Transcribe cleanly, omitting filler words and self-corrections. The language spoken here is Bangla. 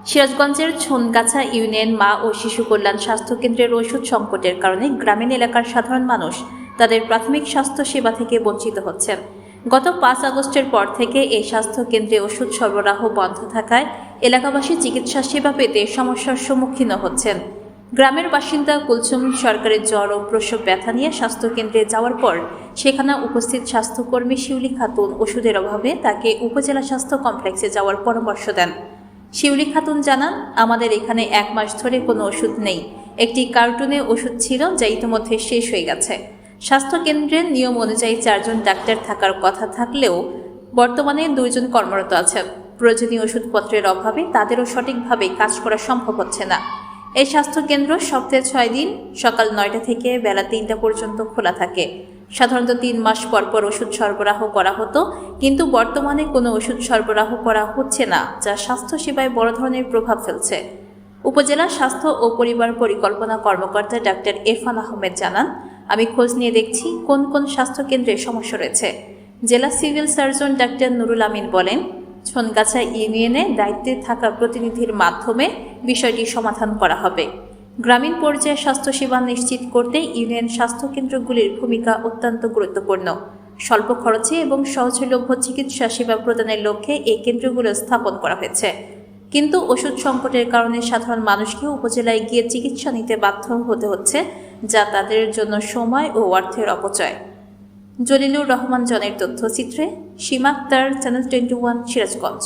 সিরাজগঞ্জের ছনগাছা ইউনিয়ন মা ও শিশু কল্যাণ স্বাস্থ্য কেন্দ্রের ওষুধ সংকটের কারণে গ্রামীণ এলাকার সাধারণ মানুষ তাদের প্রাথমিক স্বাস্থ্য সেবা থেকে বঞ্চিত হচ্ছেন। গত 5 আগস্টের পর থেকে এই স্বাস্থ্য কেন্দ্রে ওষুধ সরবরাহ বন্ধ থাকায় এলাকাবাসী চিকিৎসা সেবা পেতে সমস্যার সম্মুখীন হচ্ছেন। গ্রামের বাসিন্দা কুলসুম সরকারের জ্বর ও প্রসব ব্যথা নিয়ে স্বাস্থ্যকেন্দ্রে যাওয়ার পর সেখানে উপস্থিত স্বাস্থ্যকর্মী শিউলি খাতুন ওষুধের অভাবে তাকে উপজেলা স্বাস্থ্য কমপ্লেক্সে যাওয়ার পরামর্শ দেন। শিউলি খাতুন জানান, আমাদের এখানে 1 মাস ধরে কোনো ওষুধ নেই। একটি কার্টুনে ওষুধ ছিল যা ইতিমধ্যে শেষ হয়ে গেছে। স্বাস্থ্যকেন্দ্রের নিয়ম অনুযায়ী 4 জন ডাক্তার থাকার কথা থাকলেও বর্তমানে 2 জন কর্মরত আছেন। প্রয়োজনীয় ওষুধপত্রের অভাবে তাদেরও সঠিকভাবে কাজ করা সম্ভব হচ্ছে না। এই স্বাস্থ্যকেন্দ্র সপ্তাহে 6 দিন সকাল 9টা থেকে বেলা 3টা পর্যন্ত খোলা থাকে। সাধারণত 3 মাস পর পর ওষুধ সরবরাহ করা হতো, কিন্তু বর্তমানে কোনো ওষুধ সরবরাহ করা হচ্ছে না, যা স্বাস্থ্যসেবায় বড় ধরনের প্রভাব ফেলছে। উপজেলা স্বাস্থ্য ও পরিবার পরিকল্পনা কর্মকর্তা ডাক্তার ইরফান আহমেদ জানান, আমি খোঁজ নিয়ে দেখছি কোন কোন স্বাস্থ্যকেন্দ্রে সমস্যা রয়েছে। জেলা civil surgeon doctor Nurul Amin বলেন, ছনগাছা ইউনিয়নে দায়িত্বে থাকা প্রতিনিধির মাধ্যমে বিষয়টি সমাধান করা হবে। গ্রামীণ পর্যায়ে স্বাস্থ্যসেবা নিশ্চিত করতে ইউনিয়ন স্বাস্থ্যকেন্দ্রগুলির ভূমিকা অত্যন্ত গুরুত্বপূর্ণ। স্বল্প খরচে এবং সহজলভ্য চিকিৎসা সেবা প্রদানের লক্ষ্যে এই কেন্দ্রগুলো স্থাপন করা হয়েছে। কিন্তু ওষুধ সংকটের কারণে সাধারণ মানুষকে উপজেলায় গিয়ে চিকিৎসা নিতে বাধ্য হতে হচ্ছে, যা তাদের জন্য সময় ও অর্থের অপচয়। জলিলুর রহমান জনের তথ্যচিত্রে সীমা আক্তার, চ্যানেল 21, সিরাজগঞ্জ।